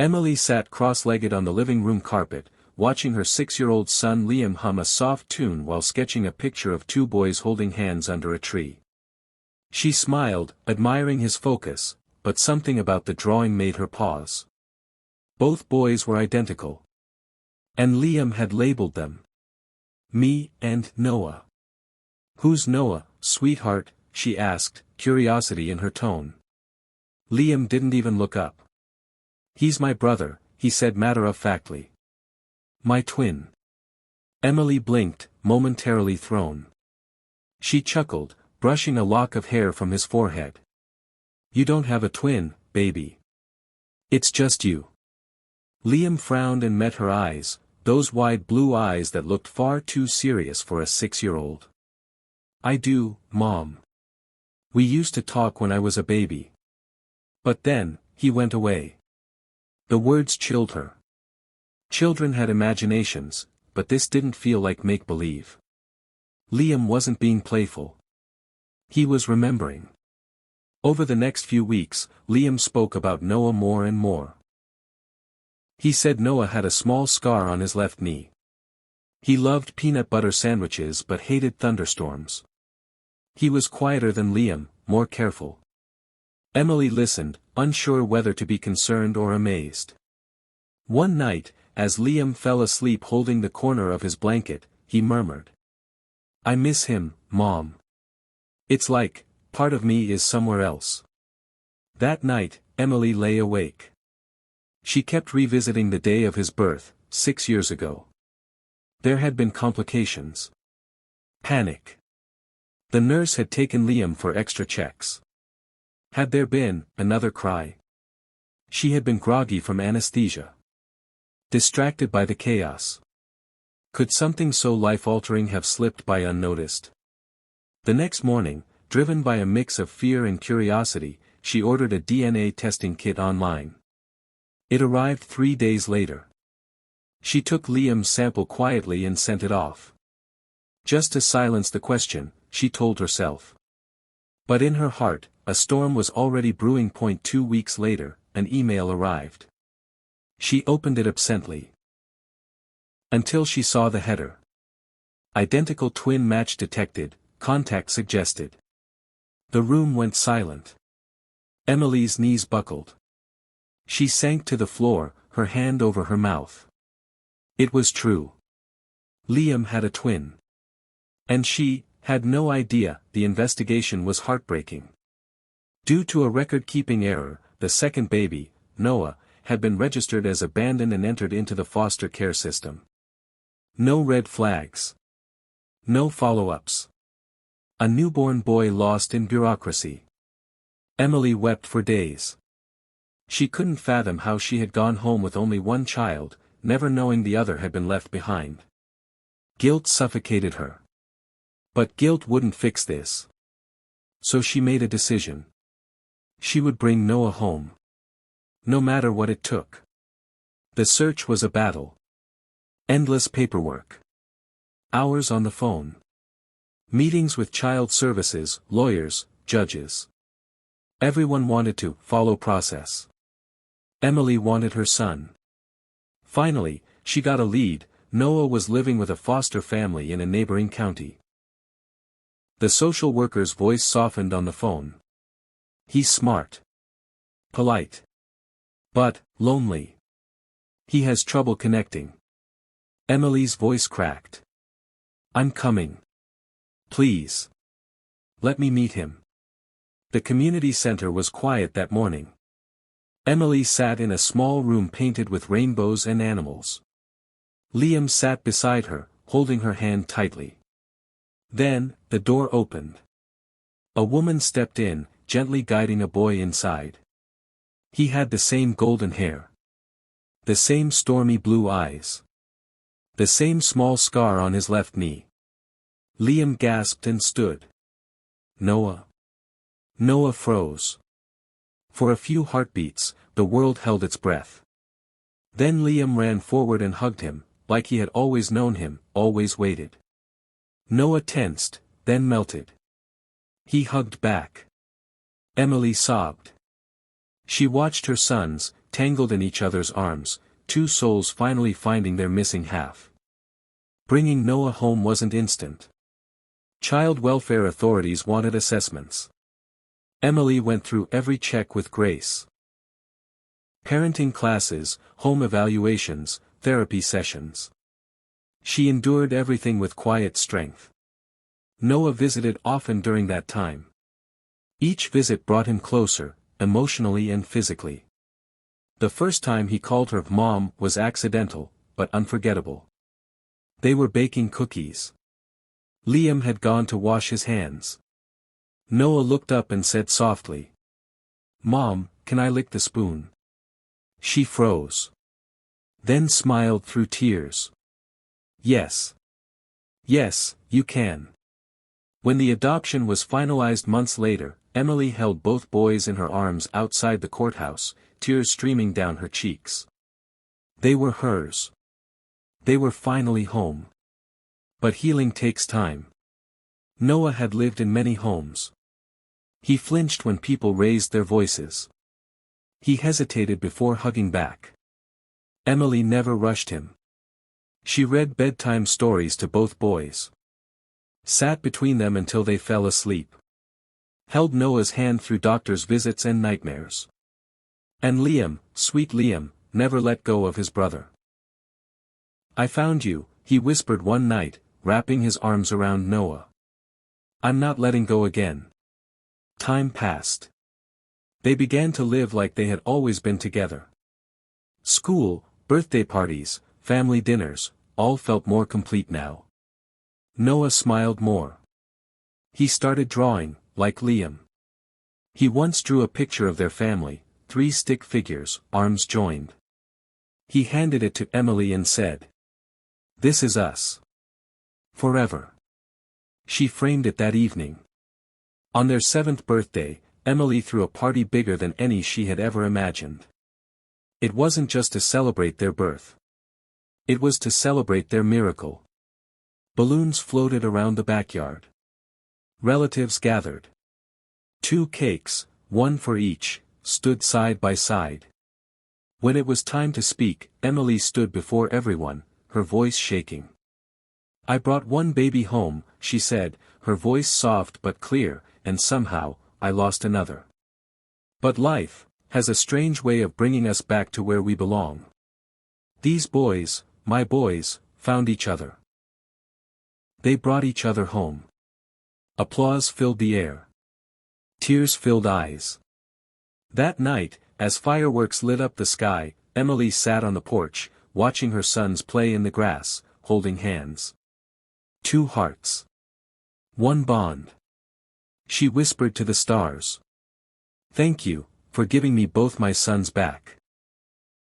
Emily sat cross-legged on the living room carpet, watching her 6-year-old son Liam hum a soft tune while sketching a picture of two boys holding hands under a tree. She smiled, admiring his focus, but something about the drawing made her pause. Both boys were identical. And Liam had labeled them. Me and Noah. Who's Noah, sweetheart? She asked, curiosity in her tone. Liam didn't even look up. He's my brother, he said matter-of-factly. My twin. Emily blinked, momentarily thrown. She chuckled, brushing a lock of hair from his forehead. You don't have a twin, baby. It's just you. Liam frowned and met her eyes, those wide blue eyes that looked far too serious for a 6-year-old. I do, Mom. We used to talk when I was a baby. But then, he went away. The words chilled her. Children had imaginations, but this didn't feel like make-believe. Liam wasn't being playful. He was remembering. Over the next few weeks, Liam spoke about Noah more and more. He said Noah had a small scar on his left knee. He loved peanut butter sandwiches but hated thunderstorms. He was quieter than Liam, more careful. Emily listened, unsure whether to be concerned or amazed. One night, as Liam fell asleep holding the corner of his blanket, he murmured. I miss him, Mom. It's like, part of me is somewhere else. That night, Emily lay awake. She kept revisiting the day of his birth, 6 years ago. There had been complications. Panic. The nurse had taken Liam for extra checks. Had there been another cry? She had been groggy from anesthesia. Distracted by the chaos. Could something so life-altering have slipped by unnoticed? The next morning, driven by a mix of fear and curiosity, she ordered a DNA testing kit online. It arrived 3 days later. She took Liam's sample quietly and sent it off. Just to silence the question, she told herself. But in her heart, a storm was already brewing. 2 weeks later, an email arrived. She opened it absently. Until she saw the header. Identical twin match detected, contact suggested. The room went silent. Emily's knees buckled. She sank to the floor, her hand over her mouth. It was true. Liam had a twin. And she had no idea. The investigation was heartbreaking. Due to a record-keeping error, the second baby, Noah, had been registered as abandoned and entered into the foster care system. No red flags. No follow-ups. A newborn boy lost in bureaucracy. Emily wept for days. She couldn't fathom how she had gone home with only one child, never knowing the other had been left behind. Guilt suffocated her. But guilt wouldn't fix this. So she made a decision. She would bring Noah home. No matter what it took. The search was a battle. Endless paperwork. Hours on the phone. Meetings with child services, lawyers, judges. Everyone wanted to follow process. Emily wanted her son. Finally, she got a lead. Noah was living with a foster family in a neighboring county. The social worker's voice softened on the phone. He's smart. Polite. But, lonely. He has trouble connecting. Emily's voice cracked. I'm coming. Please. Let me meet him. The community center was quiet that morning. Emily sat in a small room painted with rainbows and animals. Liam sat beside her, holding her hand tightly. Then, the door opened. A woman stepped in, gently guiding a boy inside. He had the same golden hair. The same stormy blue eyes. The same small scar on his left knee. Liam gasped and stood. Noah. Noah froze. For a few heartbeats, the world held its breath. Then Liam ran forward and hugged him, like he had always known him, always waited. Noah tensed, then melted. He hugged back. Emily sobbed. She watched her sons, tangled in each other's arms, two souls finally finding their missing half. Bringing Noah home wasn't instant. Child welfare authorities wanted assessments. Emily went through every check with grace. Parenting classes, home evaluations, therapy sessions. She endured everything with quiet strength. Noah visited often during that time. Each visit brought him closer, emotionally and physically. The first time he called her mom was accidental, but unforgettable. They were baking cookies. Liam had gone to wash his hands. Noah looked up and said softly, "Mom, can I lick the spoon?" She froze. Then smiled through tears. "Yes. Yes, you can." When the adoption was finalized months later, Emily held both boys in her arms outside the courthouse, tears streaming down her cheeks. They were hers. They were finally home. But healing takes time. Noah had lived in many homes. He flinched when people raised their voices. He hesitated before hugging back. Emily never rushed him. She read bedtime stories to both boys. Sat between them until they fell asleep. Held Noah's hand through doctor's visits and nightmares. And Liam, sweet Liam, never let go of his brother. "I found you," he whispered one night, wrapping his arms around Noah. "I'm not letting go again." Time passed. They began to live like they had always been together. School, birthday parties, family dinners, all felt more complete now. Noah smiled more. He started drawing, like Liam. He once drew a picture of their family, 3 stick figures, arms joined. He handed it to Emily and said, "This is us. Forever." She framed it that evening. On their 7th birthday, Emily threw a party bigger than any she had ever imagined. It wasn't just to celebrate their birth. It was to celebrate their miracle. Balloons floated around the backyard. Relatives gathered. 2 cakes, one for each, stood side by side. When it was time to speak, Emily stood before everyone, her voice shaking. "I brought one baby home," she said, her voice soft but clear, "and somehow, I lost another. But life has a strange way of bringing us back to where we belong. These boys, my boys, found each other. They brought each other home." Applause filled the air. Tears filled eyes. That night, as fireworks lit up the sky, Emily sat on the porch, watching her sons play in the grass, holding hands. 2 hearts. 1 bond. She whispered to the stars. "Thank you, for giving me both my sons back."